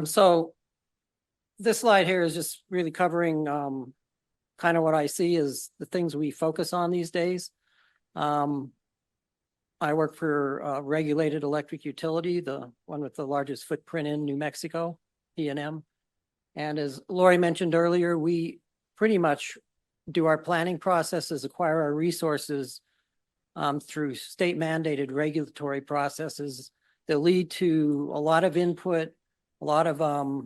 So this slide here is just really covering kind of what I see as the things we focus on these days. I work for a regulated electric utility, the one with the largest footprint in New Mexico, PNM. And as Lori mentioned earlier, we pretty much do our planning processes, acquire our resources through state mandated regulatory processes that lead to a lot of input, a lot of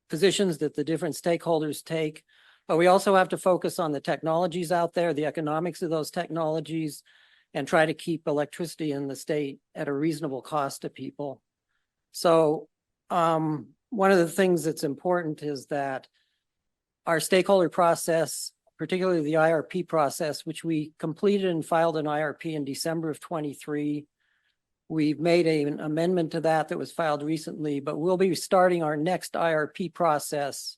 positions that the different stakeholders take. But we also have to focus on the technologies out there, the economics of those technologies, and try to keep electricity in the state at a reasonable cost to people. So one of the things that's important is that our stakeholder process, particularly the IRP process, which we completed and filed an IRP in December of 23. We've made an amendment to that was filed recently, but we'll be starting our next IRP process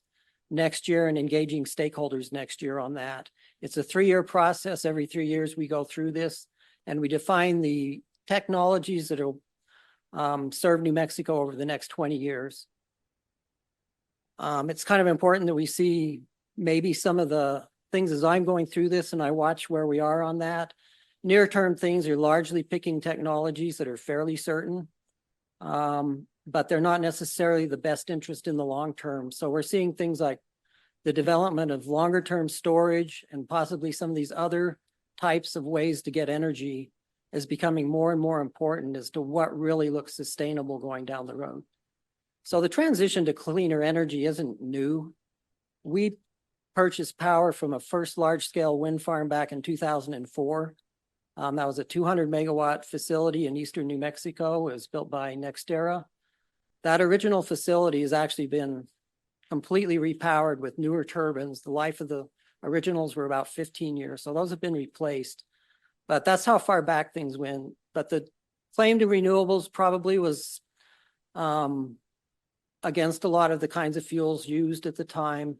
next year and engaging stakeholders next year on that. It's a 3-year process. Every 3 years we go through this and we define the technologies that will serve New Mexico over the next 20 years. It's kind of important that we see maybe some of the things as I'm going through this and I watch where we are on that. Near-term things are largely picking technologies that are fairly certain, but they're not necessarily the best interest in the long term. So we're seeing things like the development of longer-term storage and possibly some of these other types of ways to get energy is becoming more and more important as to what really looks sustainable going down the road. So the transition to cleaner energy isn't new. We purchased power from a first large-scale wind farm back in 2004. That was a 200 megawatt facility in eastern New Mexico. It was built by NextEra. That original facility has actually been completely repowered with newer turbines. The life of the originals were about 15 years, so those have been replaced. But that's how far back things went. But the claim to renewables probably was against a lot of the kinds of fuels used at the time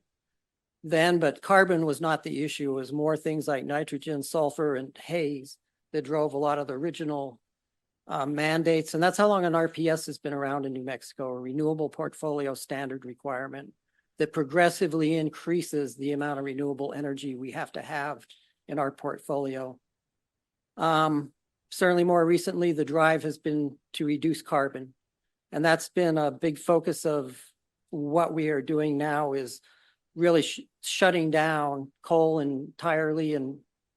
then, but carbon was not the issue. It was more things like nitrogen, sulfur, and haze that drove a lot of the original mandates. And that's how long an RPS has been around in New Mexico, a renewable portfolio standard requirement that progressively increases the amount of renewable energy we have to have in our portfolio. Certainly more recently, the drive has been to reduce carbon. And that's been a big focus of what we are doing now is really shutting down coal entirely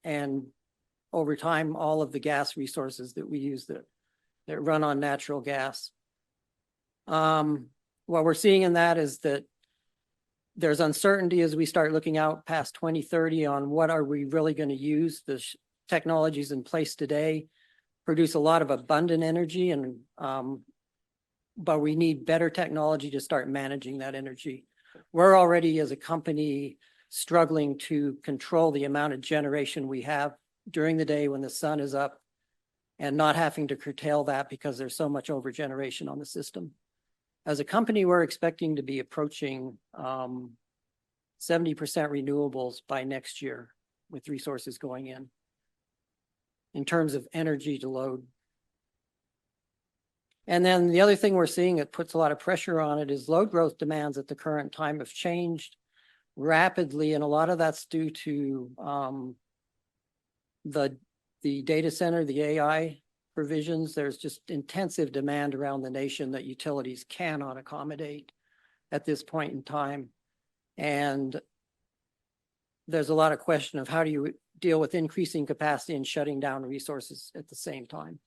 and over time, all of the gas resources that we use that run on natural gas. What we're seeing in that is that there's uncertainty as we start looking out past 2030 on what are we really going to use. The technologies in place today produce a lot of abundant energy, and but we need better technology to start managing that energy. We're already as a company struggling to control the amount of generation we have during the day when the sun is up and not having to curtail that because there's so much over generation on the system. As a company, we're expecting to be approaching 70% renewables by next year with resources going in terms of energy to load. And then the other thing we're seeing that puts a lot of pressure on it is load growth demands at the current time have changed rapidly. And a lot of that's due to the data center, the AI provisions. There's just intensive demand around the nation that utilities cannot accommodate at this point in time. And there's a lot of question of how do you deal with increasing capacity and shutting down resources at the same time.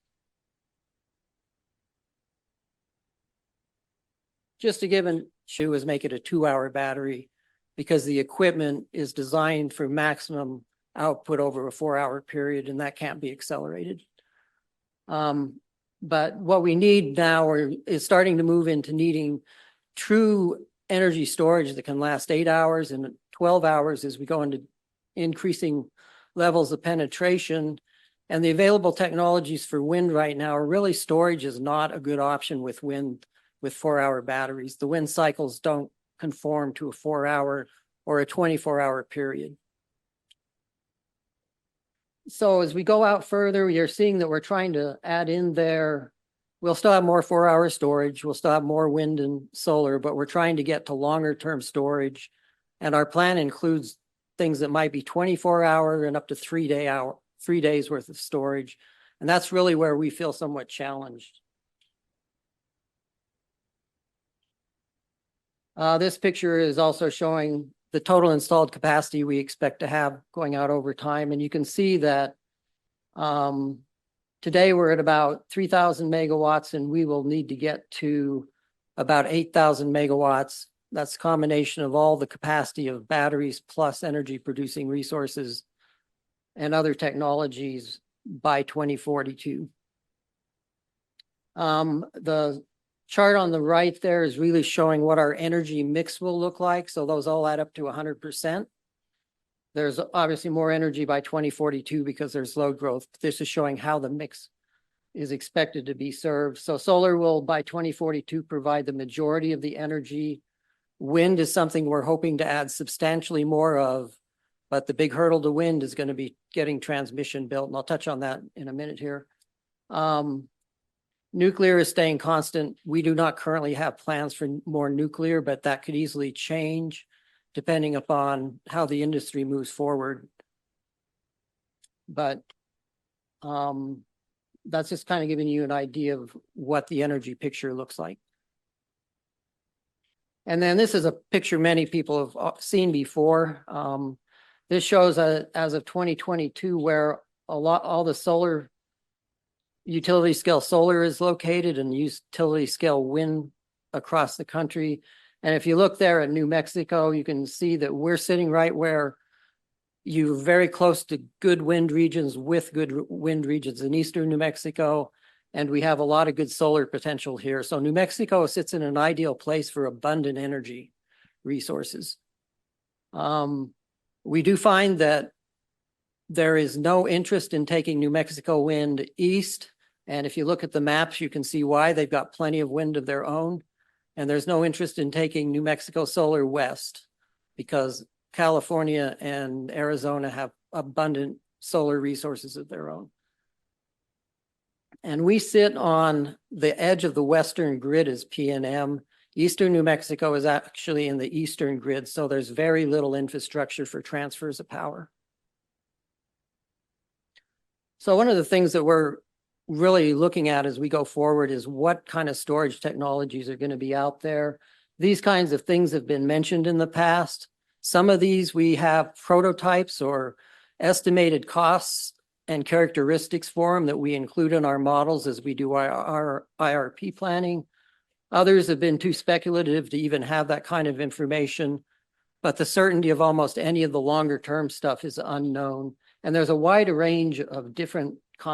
Just to give an issue is make it a 2-hour battery because the equipment is designed for maximum output over a 4-hour period, and that can't be accelerated. But what we need now is starting to move into needing true energy storage that can last 8 hours and 12 hours as we go into increasing levels of penetration. And the available technologies for wind right now are really storage is not a good option with wind with 4-hour batteries. The wind cycles don't conform to a 4-hour or a 24-hour period. So as we go out further, we are seeing that we're trying to add in there We'll still have more 4-hour storage. We'll still have more wind and solar, but we're trying to get to longer term storage. And our plan includes things that might be 24-hour and up to 3 days worth of storage. And that's really where we feel somewhat challenged. This picture is also showing the total installed capacity we expect to have going out over time. And you can see that today we're at about 3,000 megawatts, and we will need to get to about 8,000 megawatts. That's a combination of all the capacity of batteries plus energy producing resources and other technologies by 2042. The chart on the right there is really showing what our energy mix will look like. So those all add up to 100%. There's obviously more energy by 2042 because there's load growth. This is showing how the mix is expected to be served. So solar will by 2042 provide the majority of the energy. Wind is something we're hoping to add substantially more of, but the big hurdle to wind is going to be getting transmission built. And I'll touch on that in a minute here. Nuclear is staying constant. We do not currently have plans for more nuclear, but that could easily change depending upon how the industry moves forward. But that's just kind of giving you an idea of what the energy picture looks like. And then this is a picture many people have seen before. This shows as of 2022 where all the solar utility scale solar is located and utility scale wind across the country. And if you look there at New Mexico, you can see that we're sitting right where you're very close to good wind regions with good wind regions in eastern New Mexico. And we have a lot of good solar potential here. So New Mexico sits in an ideal place for abundant energy resources. We do find that there is no interest in taking New Mexico wind east. And if you look at the maps, you can see why. They've got plenty of wind of their own. And there's no interest in taking New Mexico solar west because California and Arizona have abundant solar resources of their own. And we sit on the edge of the western grid as PNM. Eastern New Mexico is actually in the eastern grid, so there's very little infrastructure for transfers of power. So one of the things that we're really looking at as we go forward is what kind of storage technologies are going to be out there. These kinds of things have been mentioned in the past. Some of these we have prototypes or estimated costs and characteristics for them that we include in our models as we do our IRP planning. Others have been too speculative to even have that kind of information, but the certainty of almost any of the longer term stuff is unknown. And there's a wide range of different concepts